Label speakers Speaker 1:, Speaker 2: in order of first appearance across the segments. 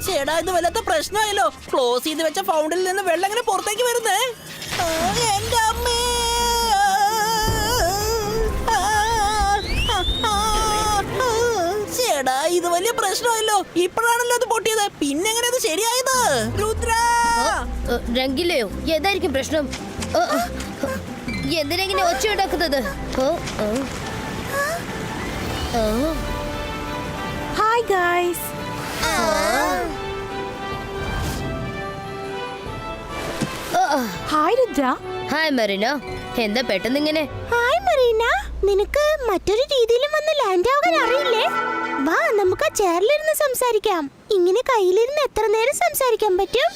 Speaker 1: ചേടാ, ഇത് വല്ലാത്ത പ്രശ്നമായല്ലോ. ക്ലോസ് ചെയ്ത് വെച്ച ഫൗണ്ടിൽ നിന്ന് വെള്ളം എങ്ങനെ പുറത്തേക്ക് വരുന്നേ? എന്റെ അമ്മേ! ചേടാ, ഇത് വലിയ പ്രശ്നമായല്ലോ. ഇപ്പോഴാണല്ലോ അത് പൊട്ടിയത്. പിന്നെങ്ങനെ അത് ശരിയായത്? രുദ്ര!
Speaker 2: രംഗില്ലയോ, എന്തായിരിക്കും പ്രശ്നം? എന്തിനെങ്ങനെ ഒച്ച ഉണ്ടാക്കുന്നത്?
Speaker 3: Hi guys. Hi Rudra.
Speaker 2: Hi Marina, എന്താ പെട്ടെന്ന് ഇങ്ങനെ?
Speaker 3: ഹായ് മറീന, നിനക്ക് മറ്റൊരു രീതിയിലും വന്ന് ലാൻഡ് ആവാൻ അറിയില്ലേ? വാ, നമുക്ക് ആ ചെയറിലിരുന്ന് സംസാരിക്കാം. ഇങ്ങനെ കയ്യിലിരുന്ന് എത്ര നേരം സംസാരിക്കാൻ പറ്റും?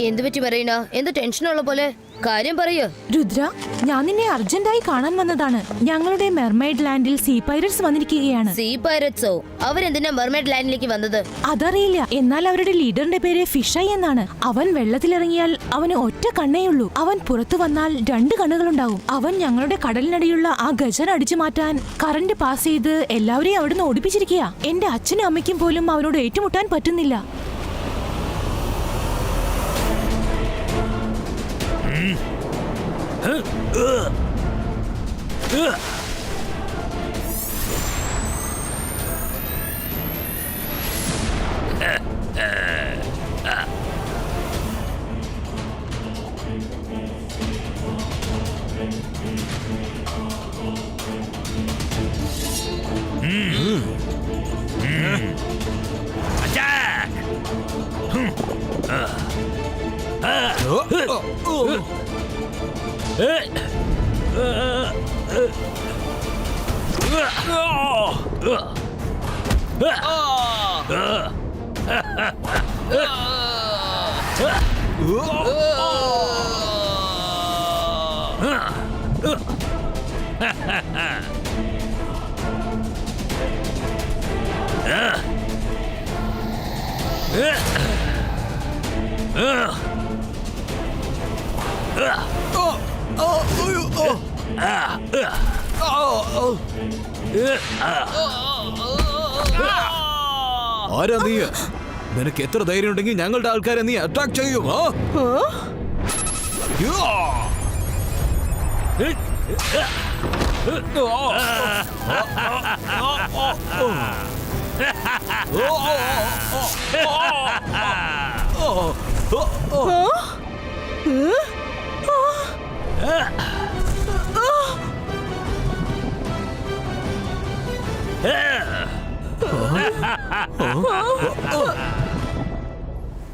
Speaker 2: എന്ത് പറ്റി മറീന? എന്ത് ടെൻഷനുള്ള പോലെ? കാര്യം പറയൂ.
Speaker 3: രുദ്ര, ഞാൻ നിന്നെ അർജന്റായി കാണാൻ വന്നതാണ്. ഞങ്ങളുടെ മെർമെയ്ഡ് ലാൻഡിൽ സീ പൈററ്റ്സ് വന്നിരിക്കുകയാണ്.
Speaker 2: സീ പൈററ്റ്സോ? അവരെന്തിനാ മെർമെയ്ഡ് ലാൻഡിലേക്ക് വന്നത്?
Speaker 3: അതറിയില്ല, എന്നാൽ അവരുടെ ലീഡറിന്റെ പേര് ഫിഷായി എന്നാണ്. അവൻ വെള്ളത്തിലിറങ്ങിയാൽ അവന് ഒറ്റ കണ്ണേയുള്ളൂ. അവൻ പുറത്തു വന്നാൽ 2 കണ്ണുകളുണ്ടാവും. അവൻ ഞങ്ങളുടെ കടലിനടിയുള്ള ആ ഗജന അടിച്ചു മാറ്റാൻ കറന്റ് പാസ് ചെയ്ത് എല്ലാവരെയും അവിടുന്ന് ഓടിപ്പിച്ചിരിക്കുക. എന്റെ അച്ഛനും അമ്മയ്ക്കും പോലും അവനോട് ഏറ്റുമുട്ടാൻ പറ്റുന്നില്ല.
Speaker 4: ആരാ നീ? നിനക്ക് എത്ര ധൈര്യം ഉണ്ടെങ്കിൽ ഞങ്ങളുടെ ആൾക്കാരെ നീ അറ്റാക്ക് ചെയ്യും?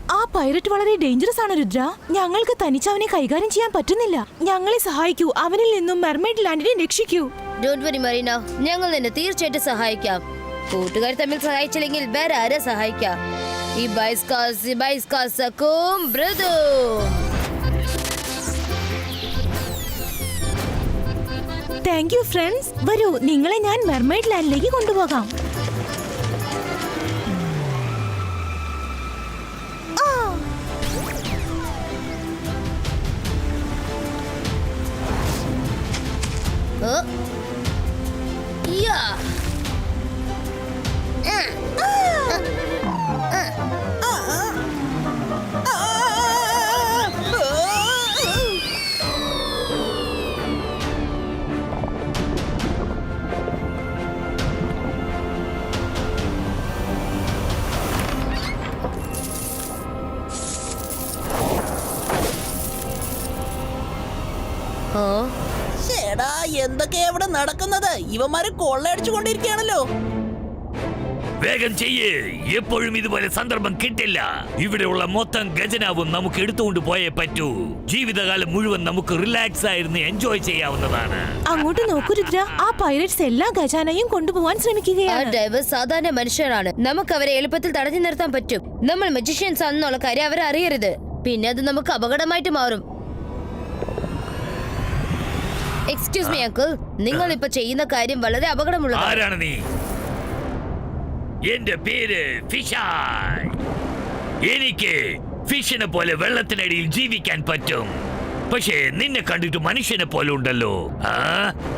Speaker 3: ആ പൈററ്റ് വളരെ ഡേഞ്ചറസ് ആണ് രുദ്ര. ഞങ്ങൾക്ക് തനിച്ച് അവനെ കൈകാര്യം ചെയ്യാൻ പറ്റുന്നില്ല. ഞങ്ങളെ സഹായിക്കൂ. അവനിൽ നിന്നും മെർമെയ്ഡ് ലാൻഡിനെ രക്ഷിക്കൂ.
Speaker 2: ഡോണ്ട് വറി മറീന, ഞങ്ങൾ നിന്നെ തീർച്ചയായിട്ടും സഹായിക്കാം. കൂട്ടുകാർ തമ്മിൽ സഹായിച്ചില്ലെങ്കിൽ വേറെ ആരെ സഹായിക്കാം? ഈ ബൈസ്കാസക്കും ബ്രദും.
Speaker 3: Thank you friends. വരൂ, നിങ്ങളെ ഞാൻ മെർമെയ്ഡ് ലാൻഡിലേക്ക് കൊണ്ടുപോകാം.
Speaker 1: ചേടാ, എന്തൊക്കെയാ ഇവിടെ നടക്കുന്നത്? ഇവന്മാര് കൊള്ളയടിച്ചു കൊണ്ടിരിക്കുകയാണല്ലോ.
Speaker 5: വേഗം ചെയ്യേ, എപ്പോഴും ഇതുപോലെ സന്ദർഭം കിട്ടില്ല. ഇവിടെയുള്ള മൊത്തം ഖജനാവും നമുക്ക് എടുത്തുകൊണ്ട് പോയേ പറ്റൂ. ജീവിതകാലം മുഴുവൻ നമുക്ക് റിലാക്സ് ആയിരുന്നു എൻജോയ് ചെയ്യാവുന്നതാണ്.
Speaker 3: അങ്ങോട്ട് നോക്കൂ രുദ്ര, ആ പൈററ്റ്സ് എല്ലാ ഖജാനയും കൊണ്ടുപോകാൻ ശ്രമിക്കുകയാണ്.
Speaker 2: സാധാരണ മനുഷ്യരാണ്, നമുക്ക് അവരെ എളുപ്പത്തിൽ തടഞ്ഞു നിർത്താൻ പറ്റും. നമ്മൾ മജിഷ്യൻസ് ആണെന്നുള്ള കാര്യം അവരെ അറിയരുത്, പിന്നെ അത് നമുക്ക് അപകടമായിട്ട് മാറും. എക്സ്ക്യൂസ് മീ അങ്കിൾ, നിങ്ങൾ ഇപ്പൊ ചെയ്യുന്ന കാര്യം വളരെ അപകടമുള്ളതാണ്.
Speaker 5: ആരാണ് നീ? എന്റെ പേര് ഫിഷായ്. എനിക്ക് ഫിഷിനെ പോലെ വെള്ളത്തിനടിയിൽ ജീവിക്കാൻ പറ്റും. പക്ഷേ നിന്നെ കണ്ടിട്ട് മനുഷ്യനെ പോലെ ഉണ്ടല്ലോ.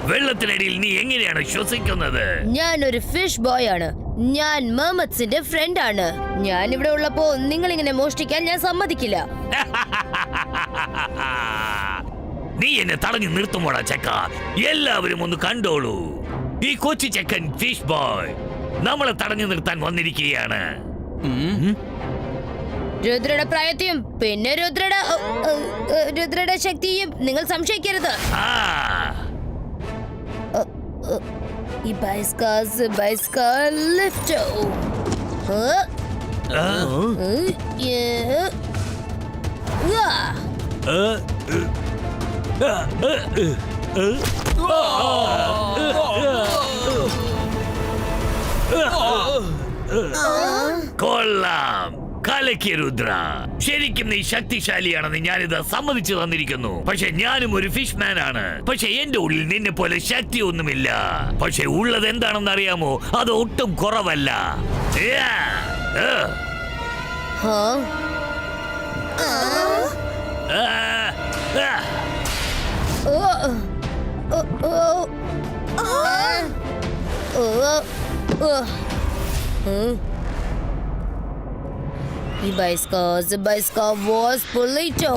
Speaker 5: വെള്ളത്തിനടിയിൽ നീ എങ്ങനെയാണ് ശ്വസിക്കുന്നത്?
Speaker 2: ഞാൻ ഒരു ഫിഷ് ബോയ് ആണ്. ഞാൻ മെർമെയ്ഡ്സിന്റെ ഫ്രണ്ട് ആണ്. ഞാൻ ഇവിടെ ഉള്ളപ്പോ നിങ്ങൾ ഇങ്ങനെ മോഷ്ടിക്കാൻ ഞാൻ സമ്മതിക്കില്ല.
Speaker 5: നീ എന്നെ തടഞ്ഞു നിർത്തുമോടാ ചെക്ക? എല്ലാവരും ഒന്ന് കണ്ടോളൂ. ഈ കൊച്ചു ചെക്കൻ ഫിഷ് ബോയ് നമ്മളെ തടഞ്ഞു നിർത്താൻ വന്നിരിക്കുകയാണ്.
Speaker 2: രുദ്രയുടെ പ്രായത്തെയും പിന്നെ രുദ്രയുടെ ശക്തിയും നിങ്ങൾ സംശയിക്കരുത്.
Speaker 5: കൊള്ളാം, കലക്കി രുദ്ര. ശരിക്കും നീ ശക്തിശാലിയാണെന്ന് ഞാനിത് സമ്മതിച്ചു തന്നിരിക്കുന്നു. പക്ഷെ ഞാനും ഒരു ഫിഷ് മാൻ ആണ്. പക്ഷെ എന്റെ ഉള്ളിൽ നിന്നെ പോലെ ശക്തി ഒന്നുമില്ല. പക്ഷെ ഉള്ളത് എന്താണെന്ന് അറിയാമോ? അത് ഒട്ടും കുറവല്ല.
Speaker 2: Zibajska was Polito.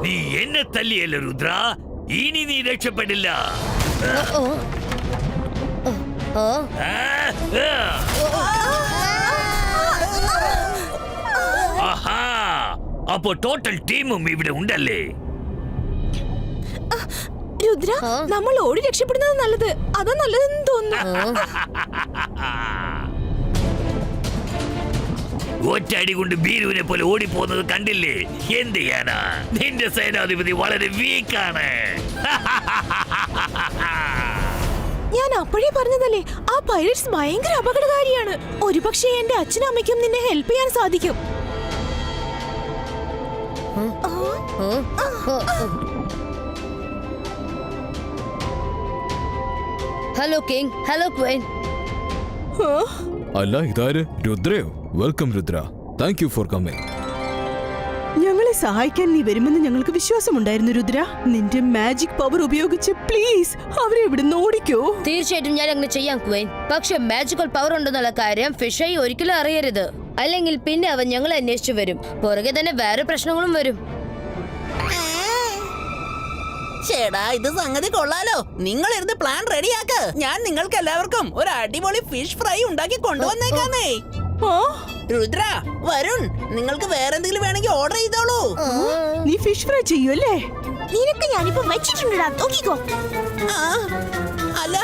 Speaker 5: നീ എന്നെ തല്ലിയല്ല രുദ്ര. ഇനി നീ രക്ഷപ്പെടില്ല. ആഹാ, അപ്പോ ടോട്ടൽ ടീമും ഇവിടെ ഉണ്ടല്ലേ?
Speaker 3: രുദ്ര, നമ്മൾ ഓടി രക്ഷപ്പെടുന്നത് നല്ലത്. അതാ നല്ലതെന്ന് തോന്നുന്നു.
Speaker 5: ഒറ്റയടി കൊണ്ട് ബീരുവിനെ പോലെ ഓടിപ്പോകുന്നത് കണ്ടില്ലേ? എന്ത് ചെയ്യാനാ? നിന്റെ സേനാധിപതി വളരെ വീക്കാണ്.
Speaker 3: ഞാൻ അപ്പോഴേ പറഞ്ഞതല്ലേ, ആ പൈററ്റ്സ് ഭയങ്കര അപകടകാരിയാണ്. ഒരുപക്ഷെ എന്റെ അച്ഛനും അമ്മയ്ക്കും നിന്നെ ഹെൽപ്പ് ചെയ്യാൻ സാധിക്കും.
Speaker 2: Hello king, hello queen.
Speaker 4: അല്ല, ഇതാര്? രുദ്രയോ? Welcome Rudra. Thank you for coming.
Speaker 6: ഞങ്ങളെ സഹായിക്കാൻ നീ വരുമെന്ന് ഞങ്ങൾക്ക് വിശ്വാസമുണ്ടായിരുന്നു രുദ്ര. നിന്റെ മാജിക് പവർ ഉപയോഗിച്ച് പ്ലീസ് അവരെ ഇവിടുന്ന് ഓടിക്കോ.
Speaker 2: തീർച്ചയായിട്ടും ഞാൻ അങ്ങനെ ചെയ്യാം ക്വീൻ. പക്ഷെ മാജിക്കൽ പവർ ഉണ്ടെന്നുള്ള കാര്യം ഫിഷായി ഒരിക്കലും അറിയരുത്. അല്ലെങ്കിൽ പിന്നെ അവൻ ഞങ്ങളെ അന്വേഷിച്ചു വരും. പുറകെ തന്നെ വേറെ പ്രശ്നങ്ങളും വരും.
Speaker 1: ചേടാ, ഇത് സംഗതി കൊള്ളാലോ. നിങ്ങൾ ഇരുന്ന് പ്ലാൻ റെഡിയാക്ക്. ഞാൻ നിങ്ങൾക്ക് എല്ലാവർക്കും ഒരു അടിപൊളി ഫിഷ് ഫ്രൈ ഉണ്ടാക്കി കൊണ്ടുവന്നേക്കാന്നേ. രുദ്ര, വരുൺ, നിങ്ങൾക്ക് വേറെന്തെങ്കിലും വേണമെങ്കിൽ ഓർഡർ ചെയ്തോളൂ.
Speaker 6: നീ ഫിഷ് ഫ്രൈ ചെയ്യൂല്ലേ?
Speaker 3: നിനക്ക് ഞാനിപ്പോ വെച്ചിട്ടുണ്ടാ, നോക്കിക്കോ.
Speaker 1: അല്ല,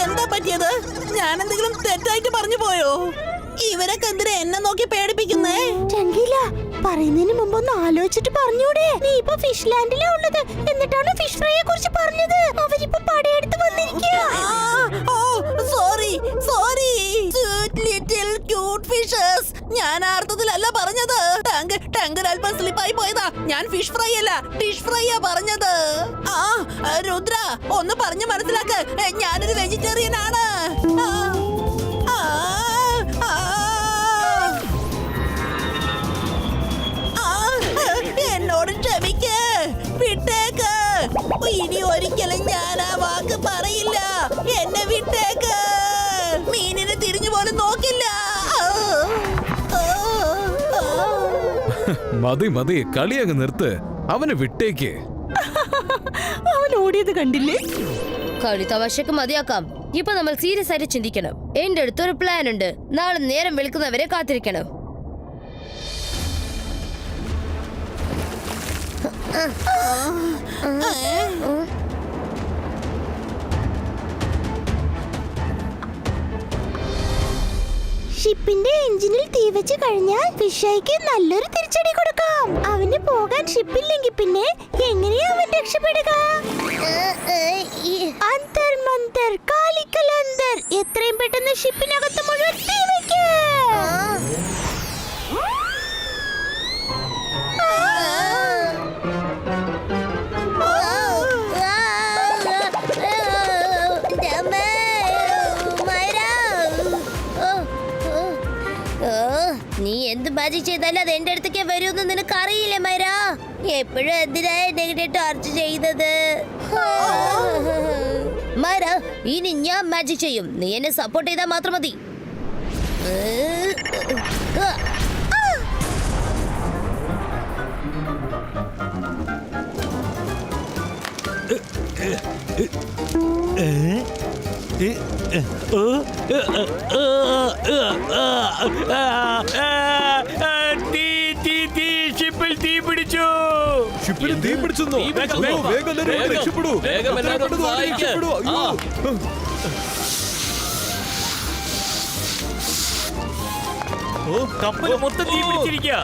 Speaker 1: എന്താ പറ്റിയത്? ഞാൻ എന്തെങ്കിലും തെറ്റായിട്ട് പറഞ്ഞു പോയോ? ഇവരൊക്കെ എന്തിനാ എന്നെ നോക്കി പേടിപ്പിക്കുന്നേ?
Speaker 3: ചങ്കില, പറയുന്നതിന് മുമ്പ് ഒന്ന് ആലോചിച്ചിട്ട് പറഞ്ഞൂടെ? നീ ഇപ്പൊ ഫിഷ് ലാൻഡിലാ ഉള്ളത്, എന്നിട്ടാണ് ഫിഷ് ഫ്രൈയെ കുറിച്ച് പറഞ്ഞത്. അവരിപ്പോ പടയെടുത്ത് വന്നിരിക്കുക.
Speaker 1: ഞാൻ അർത്ഥത്തിലല്ല പറഞ്ഞത്. ടാങ്കർ അല്പം സ്ലിപ്പായി പോയതാ. ഞാൻ ഫിഷ് ഫ്രൈ അല്ല, ഡിഷ് ഫ്രൈയാ പറഞ്ഞത്. രുദ്ര, ഒന്ന് പറഞ്ഞു മനസ്സിലാക്ക്. ഞാനൊരു വെജിറ്റേറിയൻ ആണ്. എന്നോട് ക്ഷമിക്ക്, വിട്ടേക്ക്. ഇനി ഒരിക്കലും ഞാൻ ആ വാക്ക് പറയില്ല. എന്നെ വിട്ടേക്ക്. മീനിനെ തിരിഞ്ഞു പോലും നോക്കില്ല.
Speaker 4: മതി മതി, കളി അങ്ങ് നിർത്ത്. അവനെ വിട്ടേക്ക്.
Speaker 6: അവൻ ഓടിയത് കണ്ടില്ലേ?
Speaker 2: കളി തമാശക്ക് മതിയാക്കാം. ഇപ്പൊ നമ്മൾ സീരിയസ് ആയിട്ട് ചിന്തിക്കണം. എന്റെ അടുത്തൊരു പ്ലാൻ ഉണ്ട്. നാളെ നേരം വെളുക്കുന്നവരെ കാത്തിരിക്കണം.
Speaker 3: ഷിപ്പിന്റെ എഞ്ചിനിൽ തീ വെച്ച് കഴിഞ്ഞാൽ ഫിഷായിക്ക് നല്ലൊരു തിരിച്ചടി കൊടുക്കാം. അവന് പോകാൻ ഷിപ്പില്ലെങ്കിൽ പിന്നെ എങ്ങനെയാ അവൻ രക്ഷപ്പെടുക? അന്തർ മന്തർ കാലിക്കലന്തർ, എത്രയും പെട്ടെന്ന് ഷിപ്പിനകത്ത് മുഴുവൻ തീ വെക്ക്.
Speaker 2: എന്ത് മാജിക് ചെയ്താലും അത് എന്റെ അടുത്തേക്ക് വരുമെന്ന് നിനക്ക് അറിയില്ലേ മൈര? എപ്പോഴും എന്തിനാ എന്നെ ടോർച്ച് ചെയ്യുന്നത്? മൈര, ഇനി ഞാൻ മാജിക് ചെയ്യും. നീ എന്നെ സപ്പോർട്ട് ചെയ്താൽ മാത്രം മതി.
Speaker 5: ഷിപ്പിൽ തീ പിടിച്ചു.
Speaker 4: ഷിപ്പിൽ തീ പിടിച്ചെന്നോ? അയ്യോ, വേഗം എല്ലാവരും ഓടി രക്ഷപ്പെടൂ. പെട്ടെന്ന് ഓടി രക്ഷപ്പെടൂ. അയ്യോ.
Speaker 5: കപ്പൽ മൊത്തം തീ പിടിച്ചിരിക്കുക.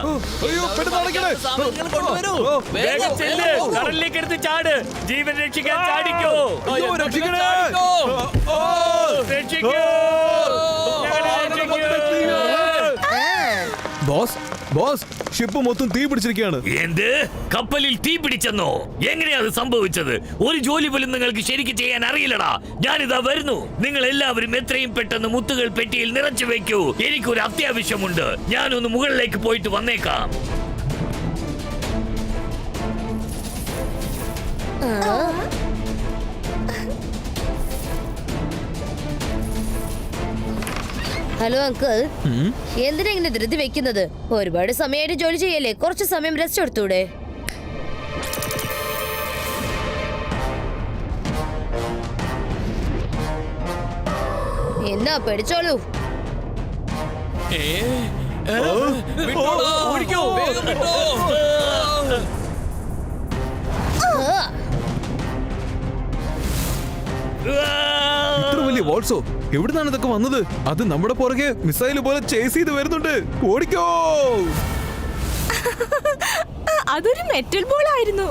Speaker 4: അയ്യോ, പെട്ടെന്ന് അടയ്ക്കണേ.
Speaker 1: സാധനങ്ങൾ കൊണ്ടുവരൂ.
Speaker 5: വേഗം ചെല്ല്, കടലിലേക്ക് എടുത്ത് ചാട്. ജീവൻ രക്ഷിക്കാൻ ചാടിക്കോ.
Speaker 4: അയ്യോ, രക്ഷിക്കണേ.
Speaker 5: രക്ഷിക്കൂ. ഞങ്ങളെ രക്ഷിക്കൂ.
Speaker 4: ബോസ്, ബോസ്, ഷിപ്പ് മൊത്തം തീ പിടിച്ചിരിക്കുകയാണ്.
Speaker 5: എന്ത്? കപ്പലിൽ തീ പിടിച്ചെന്നോ? എങ്ങനെയാ അത് സംഭവിച്ചത്? ഒരു ജോലി പോലും നിങ്ങൾക്ക് ശരിക്കും ചെയ്യാൻ അറിയില്ലടാ. ഞാനിതാ വരുന്നു. നിങ്ങൾ എല്ലാവരും എത്രയും പെട്ടെന്ന് മുത്തുകൾ പെട്ടിയിൽ നിറച്ചു വെക്കൂ. എനിക്കൊരു അത്യാവശ്യമുണ്ട്. ഞാനൊന്ന് മുകളിലേക്ക് പോയിട്ട് വന്നേക്കാം.
Speaker 2: ഹലോ അങ്കിൾ, എന്തിനാ ഇങ്ങനെ ധൃതി വെക്കുന്നത്? ഒരുപാട് സമയമായിട്ട് ജോലി ചെയ്യല്ലേ, കുറച്ച് സമയം റെസ്റ്റ് എടുത്തൂടെ? എന്നാ പിടിച്ചോളൂ.
Speaker 4: ഇത്ര വലിയ വോൾസോ എവിടുന്നാണ് ഇതൊക്കെ വന്നത്? അത് നമ്മുടെ പുറകെ മിസൈൽ പോലെ ചേസ് ചെയ്ത് വരുന്നുണ്ട്. ഓടിക്കോ.
Speaker 3: അതൊരു മെറ്റൽ ബോൾ ആയിരുന്നു.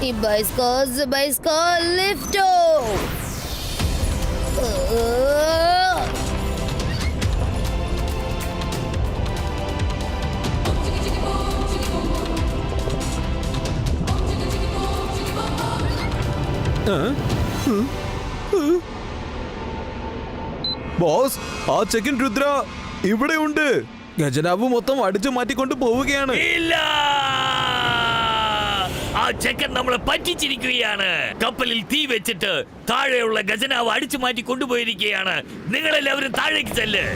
Speaker 2: Ibaisko lifto.
Speaker 4: ബോസ്, ആ ചെക്കൻ രുദ്ര ഇവിടെയുണ്ട്. ഖജനാവ് മൊത്തം അടിച്ചു മാറ്റിക്കൊണ്ട് പോവുകയാണ്.
Speaker 5: ഇല്ല, ആ ചെക്കൻ നമ്മളെ പറ്റിച്ചിരിക്കുകയാണ്. കപ്പലിൽ തീ വെച്ചിട്ട് താഴെയുള്ള ഖജനാവ് അടിച്ചു മാറ്റി കൊണ്ടുപോയിരിക്കുകയാണ്. നിങ്ങളെല്ലാവരും താഴേക്ക് ചെല്ല്.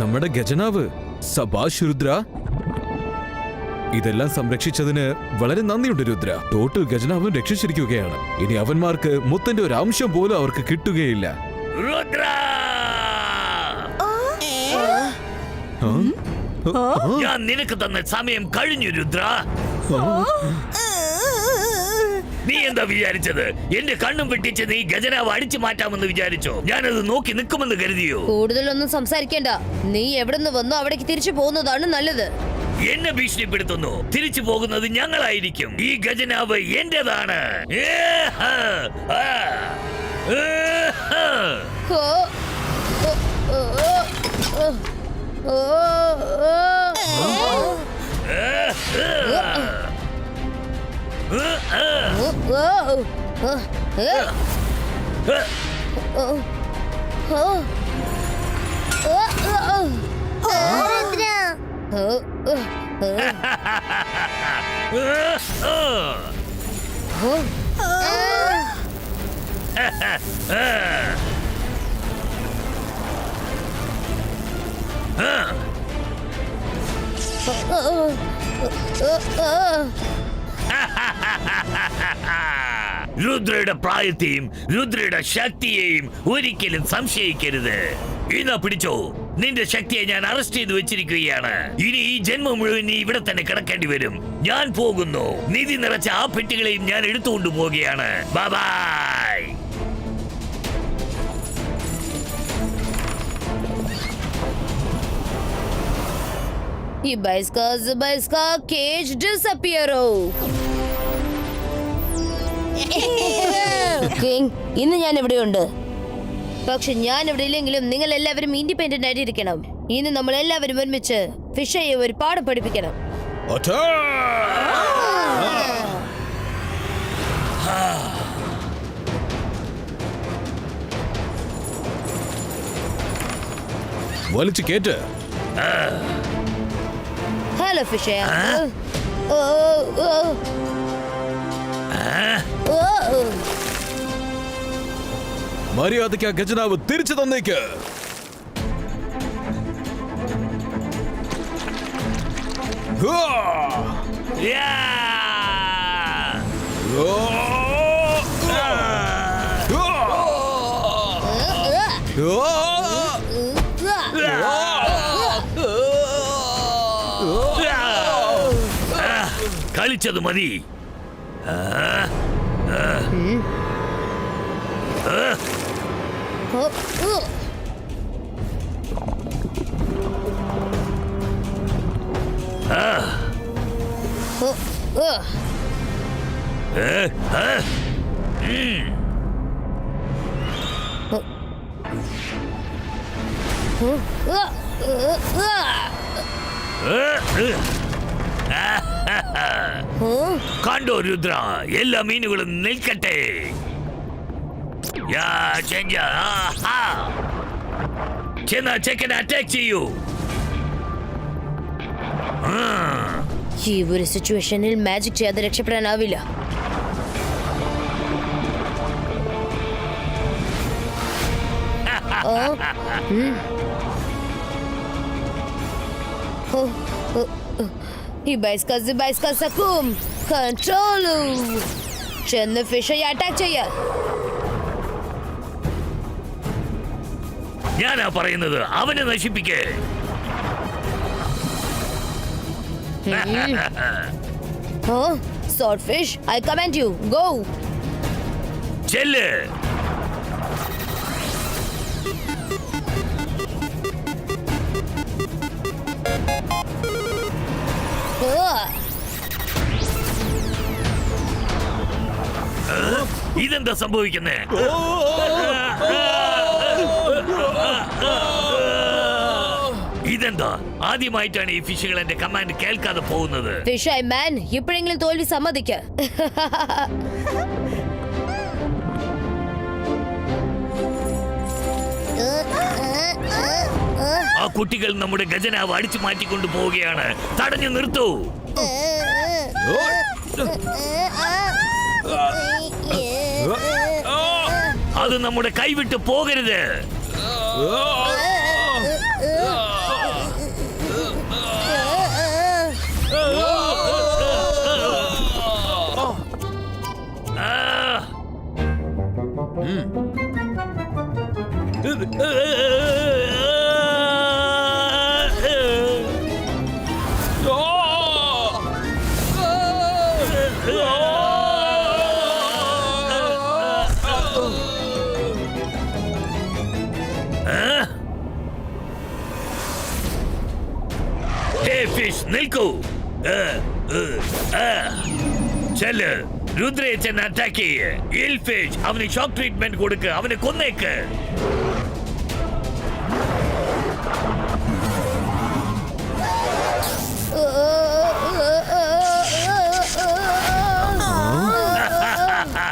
Speaker 4: നമ്മുടെ ഖജനാവ്. സബാഷ് രുദ്ര. ഇതെല്ലാം സംരക്ഷിച്ചതിന് വളരെ നന്ദിയുണ്ട് രുദ്ര. ടോട്ടൽ ഖജനാവും രക്ഷിച്ചിരിക്കുകയാണ്. ഇനി അവന്മാർക്ക് മുത്തിന്റെ ഒരു അംശം പോലും അവർക്ക് കിട്ടുകയില്ല.
Speaker 5: രുദ്ര, ഞാൻ നിനക്ക് തന്ന സമയം കഴിഞ്ഞു രുദ്ര. നീ എന്താ വിചാരിച്ചത്? എന്റെ കണ്ണും വെട്ടിച്ച് നീ ഖജനാവ് അടിച്ചു മാറ്റാമെന്ന് വിചാരിച്ചോ? ഞാനത് നോക്കി നിൽക്കുമെന്ന് കരുതിയോ?
Speaker 2: കൂടുതലൊന്നും സംസാരിക്കേണ്ട. നീ എവിടുന്ന് വന്നോ അവിടേക്ക് തിരിച്ചു പോകുന്നതാണ് നല്ലത്.
Speaker 5: എന്നെ ഭീഷണിപ്പെടുത്തുന്നു. തിരിച്ചു പോകുന്നത് ഞങ്ങളായിരിക്കും. ഈ ഖജനാവ് എന്റേതാണ്.
Speaker 2: ഓ, ഓ, ഓ, ഓ,
Speaker 5: രുദ്രയുടെ പ്രായത്തെയും രുദ്രയുടെ ശക്തിയെയും ഒരിക്കലും സംശയിക്കരുത്. ഇതാ പിടിച്ചോ. നിന്റെ ശക്തിയെ ഞാൻ അറസ്റ്റ് ചെയ്ത് വെച്ചിരിക്കുകയാണ്. ഇനി ഈ ജന്മം മുഴുവൻ നീ ഇവിടെ തന്നെ കിടക്കേണ്ടി വരും. ഞാൻ പോകുന്നു. നിധി നിറച്ച ആ പെട്ടികളെയും ഞാൻ എടുത്തുകൊണ്ട് പോവുകയാണ്. Bye.
Speaker 2: Zibaiska cage disappearo. King, ഇന്ന് ഞാൻ ഇവിടെയുണ്ട്. പക്ഷെ ഞാൻ ഇവിടെ ഇല്ലെങ്കിലും നിങ്ങൾ എല്ലാവരും ഇൻഡിപെൻഡന്റ് ആയിട്ടിരിക്കണം. ഇന്ന് നമ്മൾ എല്ലാവരും ഒരുമിച്ച് ഫിഷയെ ഒരു പാഠം പഠിപ്പിക്കണം.
Speaker 4: വലിച്ചു കേറ്റ്.
Speaker 2: ഹലോ ഫിഷേ.
Speaker 4: മര്യാദയ്ക്ക് ആ ഖജനാവ് തിരിച്ചു തന്നേക്ക്.
Speaker 5: കളിച്ചത് മതി. കണ്ടോ രുദ്ര, എല്ലാ മീനുകളും നിൽക്കട്ടെ. ചെന്നാ ചെക്കനെ അറ്റാക്ക് ചെയ്യൂ.
Speaker 2: ഈ ഒരു സിറ്റുവേഷനിൽ മാജിക് ചെയ്യാതെ രക്ഷപ്പെടാനാവില്ല. Zibaiska sakum control. ചെന്ന് ഫിഷയെ അറ്റാക്ക് ചെയ്യാൻ.
Speaker 5: ഞാനാ പറയുന്നത്, അവനെ നശിപ്പിക്കേ.
Speaker 2: Swordfish, I command you, go.
Speaker 5: ചെല്ല്. ഇതെന്താ സംഭവിക്കുന്നേ? ഇതെന്താ? ആദ്യമായിട്ടാണ് ഈ ഫിഷുകൾ എന്റെ കമാൻഡ് കേൾക്കാതെ പോകുന്നത്.
Speaker 2: ഫിഷ് ഐ മാൻ, ഇപ്പോഴെങ്കിലും തോൽവി സമ്മതിക്ക.
Speaker 5: ആ കുട്ടികൾ നമ്മുടെ ഖജനാവ് അടിച്ചു മാറ്റിക്കൊണ്ടു പോവുകയാണ്. തടഞ്ഞു നിർത്തൂ. അത് നമ്മുടെ കൈവിട്ട് പോകരുത്. ഫിഷ് നിൽക്കൂ. ചെല്ല്, രുദ്രയെ ചെന്ന് അറ്റാക്ക് ചെയ്യ്. ഫിഷ്, അവന് ഷോക്ക് ട്രീറ്റ്മെന്റ് കൊടുക്ക്. അവനെ കൊന്നേക്ക്.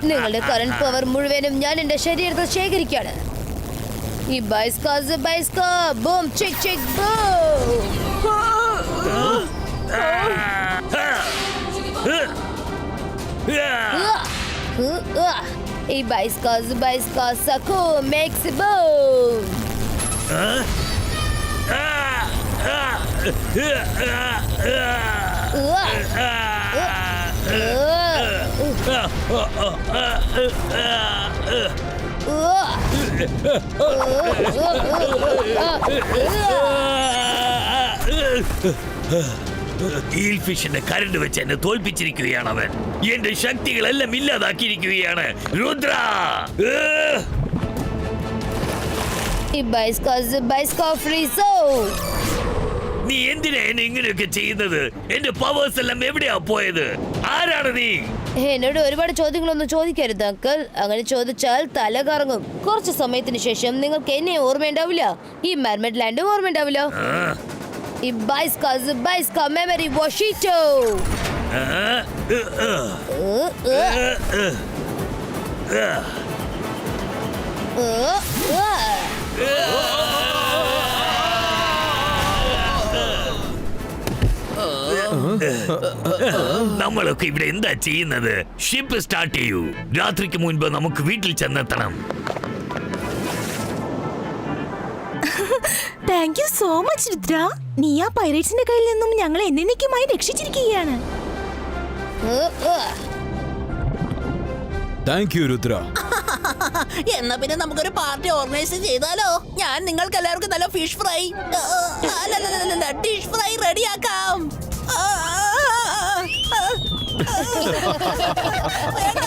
Speaker 2: നിങ്ങളുടെ കറന്റ് പവർ മുഴുവനും ഞാൻ എന്റെ ശരീരത്തിൽ ശേഖരിക്കാണ്. ഈ ബൈസ്ക ബൂം ചിക് ചിക് ബൂം. ഈ ബൈസ്ക succour makes boom.
Speaker 5: Eel ഫിഷിന്റെ current വെച്ച് എന്നെ തോൽപ്പിച്ചിരിക്കുകയാണ് അവൻ. എന്റെ ശക്തികളെല്ലാം ഇല്ലാതാക്കിയിരിക്കുകയാണ്. രുദ്ര നീ എന്തിനാ എന്നെ ഇങ്ങനെയൊക്കെ ചെയ്യുന്നത്? എന്റെ പവേഴ്സ് എല്ലാം എവിടെയാ പോയത്? ആരാണ് നീ?
Speaker 2: എന്നോട് ഒരുപാട് ചോദ്യങ്ങളൊന്നും ചോദിക്കരുത് അങ്കിൾ. അങ്ങനെ ചോദിച്ചാൽ തല കറങ്ങും. കുറച്ച് സമയത്തിന് ശേഷം നിങ്ങൾക്ക് എന്നെ ഓർമ്മയുണ്ടാവില്ല, ഈ മെർമെഡ് ലാൻഡും ഓർമ്മയുണ്ടാവില്ല. ഈ ബൈസ്ക മെമ്മറി വാഷിറ്റോ.
Speaker 5: നമ്മളൊക്കെ ഇവിടെ എന്താ ചെയ്യുന്നത്? ഷിപ്പ് സ്റ്റാർട്ട് ചെയ്യൂ. രാത്രിക്ക് മുൻപ് നമുക്ക് വീട്ടിൽ ചെന്നെത്തണം.
Speaker 3: Thank you so much Rudra. നീ ആ പൈറേറ്റ്സിന്റെ കയ്യിൽ നിന്നും ഞങ്ങളെ എന്നേക്കുമായി രക്ഷിച്ചിരിക്കുകയാണ്.
Speaker 4: Thank you Rudra.
Speaker 1: എന്നാ പിന്നെ നമുക്കൊരു പാർട്ടി ഓർഗനൈസ് ചെയ്താലോ? ഞാൻ നിങ്ങൾക്ക് എല്ലാവർക്കും നല്ല ഫിഷ് ഫ്രൈ, ഡിഷ് ഫ്രൈ റെഡിയാക്കാം. വേണ്ട,